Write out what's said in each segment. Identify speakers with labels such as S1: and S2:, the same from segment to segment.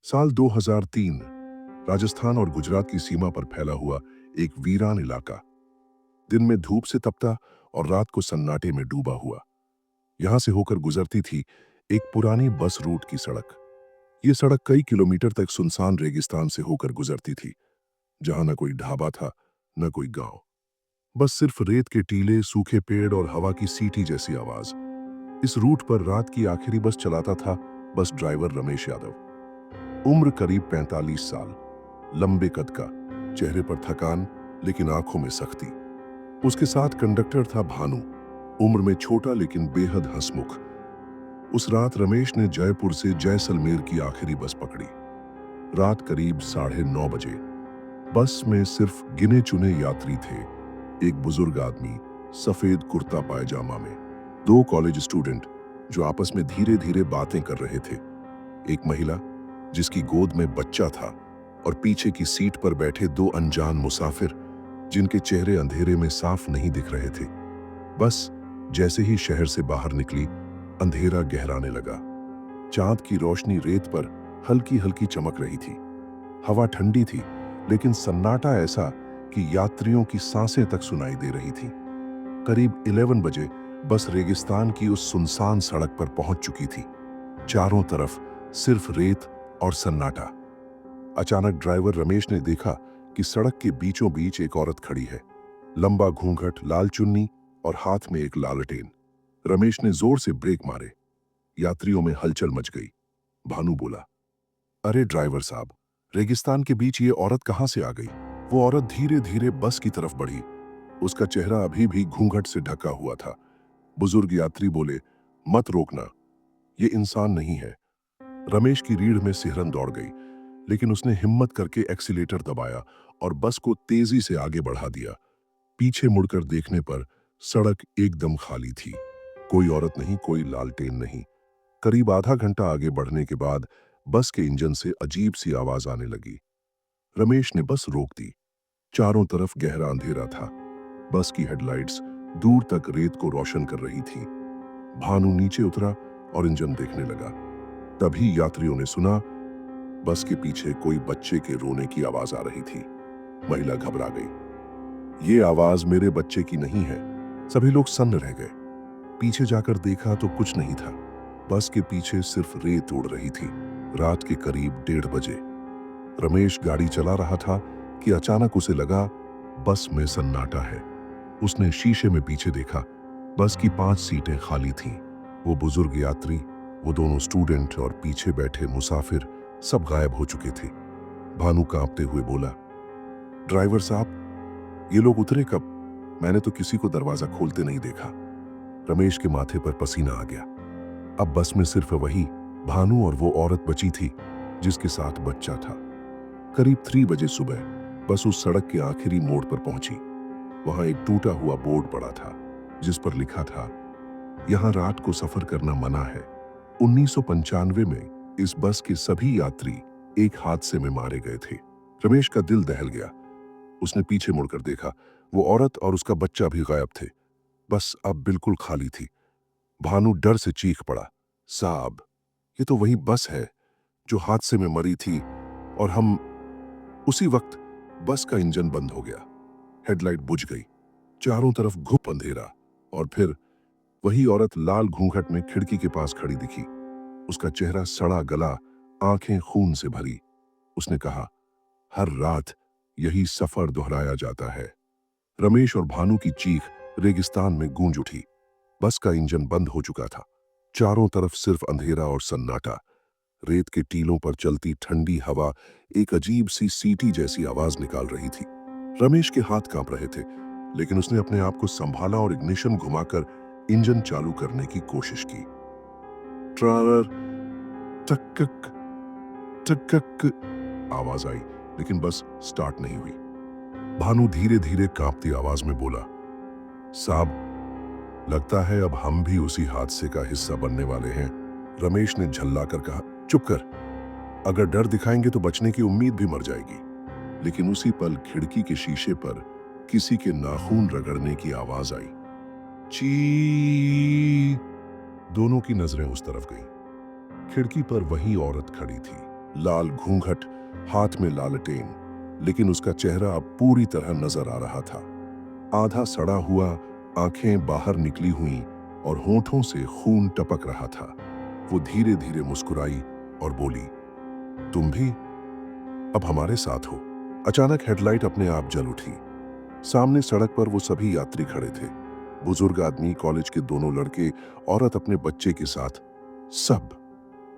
S1: साल 2003। राजस्थान और गुजरात की सीमा पर फैला हुआ एक वीरान इलाका। दिन में धूप से तपता और रात को सन्नाटे में डूबा हुआ। यहां से होकर गुजरती थी एक पुरानी बस रूट की सड़क। ये सड़क कई किलोमीटर तक सुनसान रेगिस्तान से होकर गुजरती थी, जहां न कोई ढाबा था, न कोई गांव। बस सिर्फ रेत के टीले, सूखे पेड़ और हवा की सीटी जैसी आवाज। इस रूट पर रात की आखिरी बस चलाता था बस ड्राइवर रमेश यादव। उम्र करीब 45 साल, लंबे कद का, चेहरे पर थकान लेकिन आंखों में सख्ती। उसके साथ कंडक्टर था भानु, उम्र में छोटा लेकिन बेहद हंसमुख। उस रात रमेश ने जयपुर से जैसलमेर की आखिरी बस पकड़ी। रात करीब 9:30 बजे। बस में सिर्फ गिने चुने यात्री थे। एक बुजुर्ग आदमी सफेद कुर्ता पायजामा में, दो कॉलेज स्टूडेंट जो आपस में धीरे धीरे बातें कर रहे थे, एक महिला जिसकी गोद में बच्चा था, और पीछे की सीट पर बैठे दो अनजान मुसाफिर जिनके चेहरे अंधेरे में साफ नहीं दिख रहे थे। बस जैसे ही शहर से बाहर निकली, अंधेरा गहराने लगा। चांद की रोशनी रेत पर हल्की हल्की चमक रही थी। हवा ठंडी थी, लेकिन सन्नाटा ऐसा कि यात्रियों की सांसें तक सुनाई दे रही थी। करीब 11 बजे बस रेगिस्तान की उस सुनसान सड़क पर पहुंच चुकी थी। चारों तरफ सिर्फ रेत और सन्नाटा। अचानक ड्राइवर रमेश ने देखा कि सड़क के बीचों बीच एक औरत खड़ी है। लंबा घूंघट, लाल चुन्नी और हाथ में एक लालटेन। रमेश ने जोर से ब्रेक मारे। यात्रियों में हलचल मच गई। भानु बोला, अरे ड्राइवर साहब, रेगिस्तान के बीच ये औरत कहां से आ गई? वो औरत धीरे धीरे बस की तरफ बढ़ी। उसका चेहरा अभी भी घूंघट से ढका हुआ था। बुजुर्ग यात्री बोले, मत रोकना, ये इंसान नहीं है। रमेश की रीढ़ में सिहरन दौड़ गई, लेकिन उसने हिम्मत करके एक्सीलेटर दबाया और बस को तेजी से आगे बढ़ा दिया। पीछे मुड़कर देखने पर सड़क एकदम खाली थी। कोई औरत नहीं, कोई लालटेन नहीं। करीब आधा घंटा आगे बढ़ने के बाद बस के इंजन से अजीब सी आवाज आने लगी। रमेश ने बस रोक दी। चारों तरफ गहरा अंधेरा था। बस की हेडलाइट्स दूर तक रेत को रोशन कर रही थी। भानु नीचे उतरा और इंजन देखने लगा। तभी यात्रियों ने सुना, बस के पीछे कोई बच्चे के रोने की आवाज आ रही थी। महिला घबरा गई। ये आवाज मेरे बच्चे की नहीं है। सभी लोग सन्न रह गए। पीछे जाकर देखा तो कुछ नहीं था। बस के पीछे सिर्फ रेत उड़ रही थी। रात के करीब 1:30 बजे रमेश गाड़ी चला रहा था कि अचानक उसे लगा बस में सन्नाटा है। उसने शीशे में पीछे देखा। बस की 5 सीटें खाली थीं। वो बुजुर्ग यात्री, वो दोनों स्टूडेंट और पीछे बैठे मुसाफिर सब गायब हो चुके थे। भानु कांपते हुए बोला, ड्राइवर साहब, ये लोग उतरे कब? मैंने तो किसी को दरवाजा खोलते नहीं देखा। रमेश के माथे पर पसीना आ गया। अब बस में सिर्फ वही भानु और वो औरत बची थी जिसके साथ बच्चा था। करीब 3 बजे सुबह बस उस सड़क के आखिरी मोड़ पर पहुंची। वहां एक टूटा हुआ बोर्ड पड़ा था जिस पर लिखा था, यहां रात को सफर करना मना है। 1995 में इस बस के सभी यात्री एक हादसे में मारे गए थे। रमेश का दिल दहल गया। उसने पीछे मुड़कर देखा। वो औरत और उसका बच्चा भी गायब थे। बस अब बिल्कुल खाली थी। भानु डर से चीख पड़ा, साहब, ये तो वही बस है जो हादसे में मरी थी और हम। उसी वक्त बस का इंजन बंद हो गया। हेडलाइट बुझ गई। चारों तरफ घुप अंधेरा। और फिर वही औरत लाल घूंघट में खिड़की के पास खड़ी दिखी। उसका चेहरा सड़ा गला, आंखें खून से भरी। उसने कहा, हर रात यही सफर दोहराया जाता है। रमेश और भानु की चीख रेगिस्तान में गूंज उठी। बस का इंजन बंद हो चुका था। चारों तरफ सिर्फ अंधेरा और सन्नाटा। रेत के टीलों पर चलती ठंडी हवा एक अजीब सी सीटी जैसी आवाज निकाल रही थी। रमेश के हाथ कांप रहे थे, लेकिन उसने अपने आप को संभाला और इग्निशन घुमाकर इंजन चालू करने की कोशिश की। ट्रारर, टकक टकक आवाज आई, लेकिन बस स्टार्ट नहीं हुई। भानु धीरे धीरे कांपती आवाज में बोला, साहब, लगता है अब हम भी उसी हादसे का हिस्सा बनने वाले हैं। रमेश ने झल्लाकर कहा, चुप कर। अगर डर दिखाएंगे तो बचने की उम्मीद भी मर जाएगी। लेकिन उसी पल खिड़की के शीशे पर किसी के नाखून रगड़ने की आवाज आई। ची। दोनों की नजरें उस तरफ गईं। खिड़की पर वही औरत खड़ी थी। लाल घूंघट, हाथ में लालटेन, लेकिन उसका चेहरा अब पूरी तरह नजर आ रहा था। आधा सड़ा हुआ, आंखें बाहर निकली हुई और होठों से खून टपक रहा था। वो धीरे धीरे मुस्कुराई और बोली, तुम भी अब हमारे साथ हो। अचानक हेडलाइट अपने आप जल उठी। सामने सड़क पर वो सभी यात्री खड़े थे, बुजुर्ग आदमी, कॉलेज के दोनों लड़के, औरत अपने बच्चे के साथ, सब।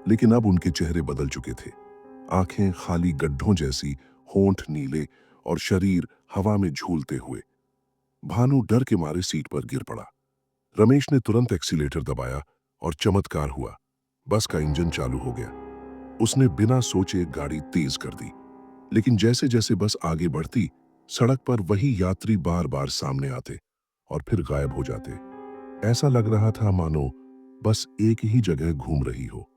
S1: लेकिन अब उनके चेहरे बदल चुके थे। आंखें खाली गड्ढों जैसी, होंठ नीले और शरीर हवा में झूलते हुए। भानु डर के मारे सीट पर गिर पड़ा। रमेश ने तुरंत एक्सीलेटर दबाया और चमत्कार हुआ, बस का इंजन चालू हो गया। उसने बिना सोचे गाड़ी तेज कर दी, लेकिन जैसे जैसे बस आगे बढ़ती, सड़क पर वही यात्री बार बार सामने आते और फिर गायब हो जाते। ऐसा लग रहा था मानो बस एक ही जगह घूम रही हो।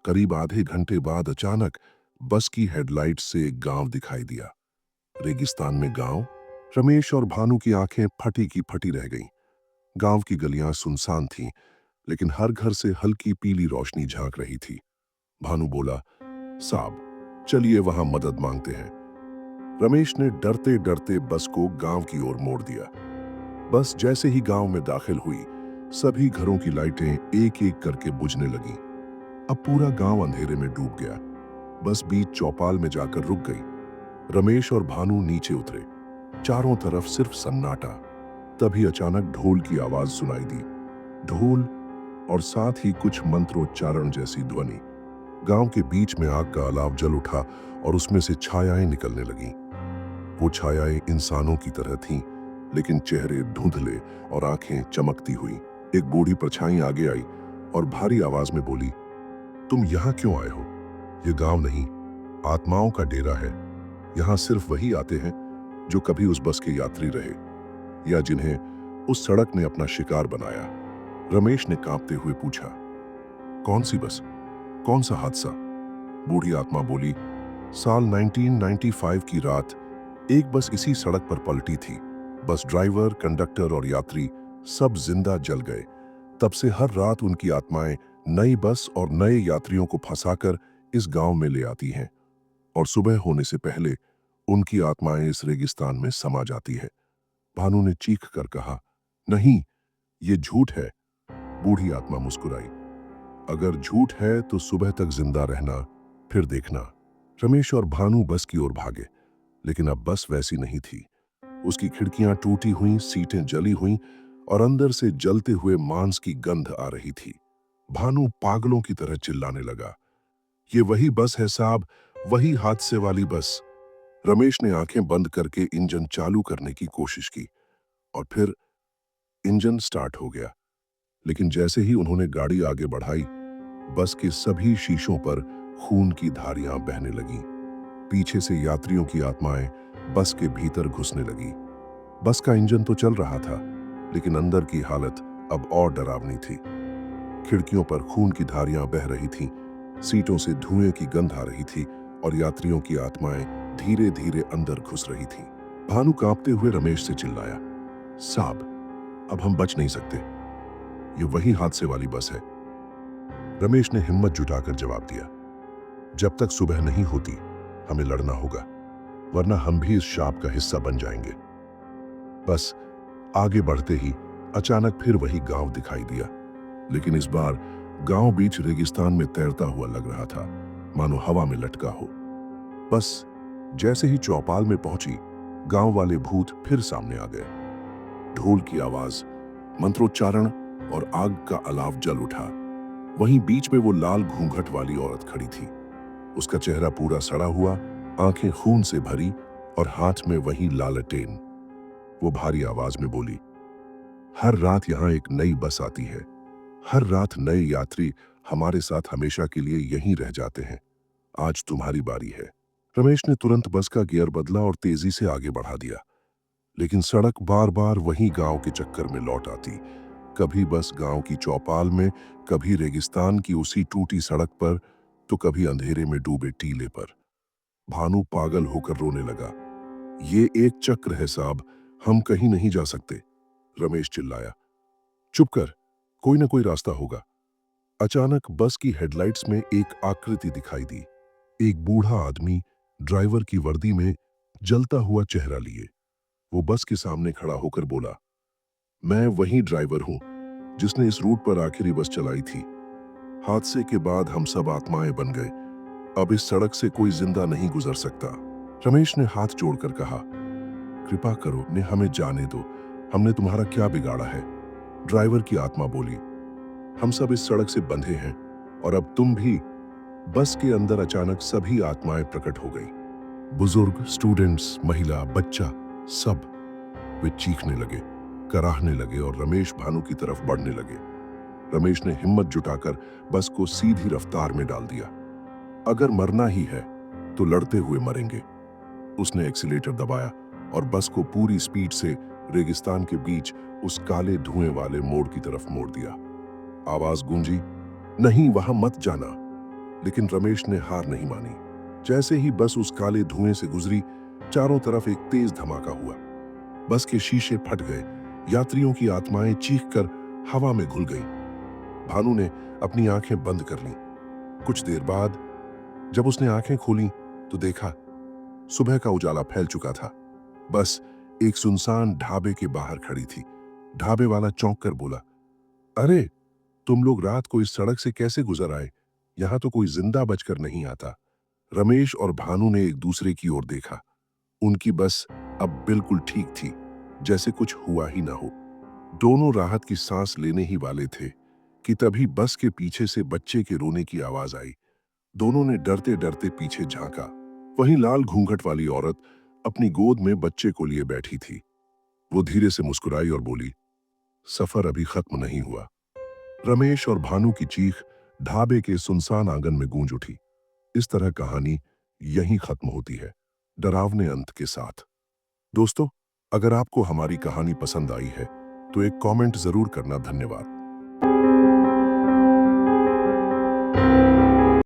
S1: करीब आधे घंटे बाद अचानक बस की हेडलाइट से एक गांव दिखाई दिया। रेगिस्तान में गांव। रमेश और भानु की आंखें फटी की फटी रह गईं। गांव की गलियां सुनसान थीं, लेकिन हर घर से हल्की पीली रोशनी झांक रही थी। भानु बोला, साहब, चलिए वहां मदद मांगते हैं। रमेश ने डरते डरते बस को गांव की ओर मोड़ दिया। बस जैसे ही गांव में दाखिल हुई, सभी घरों की लाइटें एक एक करके बुझने लगीं। अब पूरा गांव अंधेरे में डूब गया। बस बीच चौपाल में जाकर रुक गई। रमेश और भानु नीचे उतरे। चारों तरफ सिर्फ सन्नाटा। तभी अचानक ढोल की आवाज सुनाई दी। ढोल और साथ ही कुछ मंत्रोच्चारण जैसी ध्वनि। गांव के बीच में आग का अलाव जल उठा और उसमें से छायाएं निकलने लगीं। वो छायाएं इंसानों की तरह थीं, लेकिन चेहरे धुंधले और आंखें चमकती हुई। एक बूढ़ी परछाई आगे आई और भारी आवाज में बोली, तुम यहाँ क्यों आए हो? ये गांव नहीं, आत्माओं का डेरा है। यहाँ सिर्फ वही आते हैं जो कभी उस बस के यात्री रहे या जिन्हें उस सड़क ने अपना शिकार बनाया। रमेश ने कांपते हुए पूछा, कौन सी बस, कौन सा हादसा? बूढ़ी आत्मा बोली, साल 1995 की रात एक बस इसी सड़क पर पलटी थी। बस ड्राइवर, कंडक्टर और यात्री सब जिंदा जल गए। तब से हर रात उनकी आत्माएं नई बस और नए यात्रियों को फंसाकर इस गांव में ले आती हैं और सुबह होने से पहले उनकी आत्माएं इस रेगिस्तान में समा जाती है। भानु ने चीख कर कहा, नहीं, ये झूठ है। बूढ़ी आत्मा मुस्कुराई, अगर झूठ है तो सुबह तक जिंदा रहना, फिर देखना। रमेश और भानु बस की ओर भागे, लेकिन अब बस वैसी नहीं थी। उसकी खिड़कियां टूटी हुई, सीटें जली हुई और अंदर से जलते हुए मांस की गंध आ रही थी। भानु पागलों की तरह चिल्लाने लगा, ये वही बस है साहब, वही हादसे वाली बस। रमेश ने आंखें बंद करके इंजन चालू करने की कोशिश की और फिर इंजन स्टार्ट हो गया। लेकिन जैसे ही उन्होंने गाड़ी आगे बढ़ाई, बस के सभी शीशों पर खून की धारियां बहने लगीं। पीछे से यात्रियों की आत्माएं बस के भीतर घुसने लगी। बस का इंजन तो चल रहा था, लेकिन अंदर की हालत अब और डरावनी थी। खिड़कियों पर खून की धारियां बह रही थीं, सीटों से धुएं की गंध आ रही थी और यात्रियों की आत्माएं धीरे धीरे अंदर घुस रही थीं। भानु कांपते हुए रमेश से चिल्लाया, साहब, अब हम बच नहीं सकते। ये वही हादसे वाली बस है। रमेश ने हिम्मत जुटाकर जवाब दिया, जब तक सुबह नहीं होती हमें लड़ना होगा, वरना हम भी इस शाप का हिस्सा बन जाएंगे। बस आगे बढ़ते ही अचानक फिर वही गांव दिखाई दिया, लेकिन इस बार गांव बीच रेगिस्तान में तैरता हुआ लग रहा था, मानो हवा में लटका हो। बस जैसे ही चौपाल में पहुंची, गांव वाले भूत फिर सामने आ गए। ढोल की आवाज, मंत्रोच्चारण और आग का अलाव जल उठा। वहीं बीच में वो लाल घूंघट वाली औरत खड़ी थी। उसका चेहरा पूरा सड़ा हुआ, आंखें खून से भरी और हाथ में वही लालटेन। वो भारी आवाज में बोली, हर रात यहां एक नई बस आती है, हर रात नए यात्री हमारे साथ हमेशा के लिए यहीं रह जाते हैं। आज तुम्हारी बारी है। रमेश ने तुरंत बस का गियर बदला और तेजी से आगे बढ़ा दिया, लेकिन सड़क बार बार वही गांव के चक्कर में लौट आती। कभी बस गांव की चौपाल में, कभी रेगिस्तान की उसी टूटी सड़क पर, तो कभी अंधेरे में डूबे टीले पर। भानु पागल होकर रोने लगा, ये एक चक्र है साहब, हम कहीं नहीं जा सकते। रमेश चिल्लाया, चुप कर, कोई ना कोई रास्ता होगा। अचानक बस की हेडलाइट्स में एक आकृति दिखाई दी। एक बूढ़ा आदमी ड्राइवर की वर्दी में जलता हुआ चेहरा लिए वो बस के सामने खड़ा होकर बोला, मैं वही ड्राइवर हूं जिसने इस रूट पर आखिरी बस चलाई थी। हादसे के बाद हम सब आत्माएं बन गए। अब इस सड़क से कोई जिंदा नहीं गुजर सकता। रमेश ने हाथ जोड़कर कहा, कृपा करो ने हमें जाने दो, हमने तुम्हारा क्या बिगाड़ा है। ड्राइवर की आत्मा बोली, हम सब इस सड़क से बंधे हैं और अब तुम भी। बस के अंदर अचानक सभी आत्माएं प्रकट हो गई। बुजुर्ग, स्टूडेंट्स, महिला, बच्चा, सब। वे चीखने लगे, कराहने लगे और रमेश भानु की तरफ बढ़ने लगे। रमेश ने हिम्मत जुटाकर बस को सीधी रफ्तार में डाल दिया। अगर मरना ही है तो लड़ते हुए मरेंगे। उसने एक्सीलेटर दबाया और बस को पूरी स्पीड से रेगिस्तान के बीच उस काले धुएं वाले मोड़ की तरफ मोड़ दिया। आवाज गूंजी, नहीं वहां मत जाना। लेकिन रमेश ने हार नहीं मानी। जैसे ही बस उस काले धुएं से गुजरी, चारों तरफ एक तेज धमाका हुआ। बस के शीशे फट गए, यात्रियों की आत्माएं चीखकर हवा में घुल गईं। भानु ने अपनी आंखें बंद कर लीं। कुछ देर बाद जब उसने आंखें खोलीं तो देखा सुबह का उजाला फैल चुका था। बस एक सुनसान ढाबे के बाहर खड़ी थी। ढाबे वाला चौंक कर बोला, अरे तुम लोग रात को इस सड़क से कैसे गुजर आए? यहां तो कोई जिंदा बचकर नहीं आता। रमेश और भानु ने एक दूसरे की ओर देखा। उनकी बस अब बिल्कुल ठीक थी, जैसे कुछ हुआ ही ना हो। दोनों राहत की सांस लेने ही वाले थे कि तभी बस के पीछे से बच्चे के रोने की आवाज आई। दोनों ने डरते डरते पीछे झांका। वहीं लाल घूंघट वाली औरत अपनी गोद में बच्चे को लिए बैठी थी। वो धीरे से मुस्कुराई और बोली, सफर अभी खत्म नहीं हुआ। रमेश और भानु की चीख ढाबे के सुनसान आंगन में गूंज उठी। इस तरह कहानी यहीं खत्म होती है, डरावने अंत के साथ। दोस्तों, अगर आपको हमारी कहानी पसंद आई है तो एक कमेंट जरूर करना। धन्यवाद।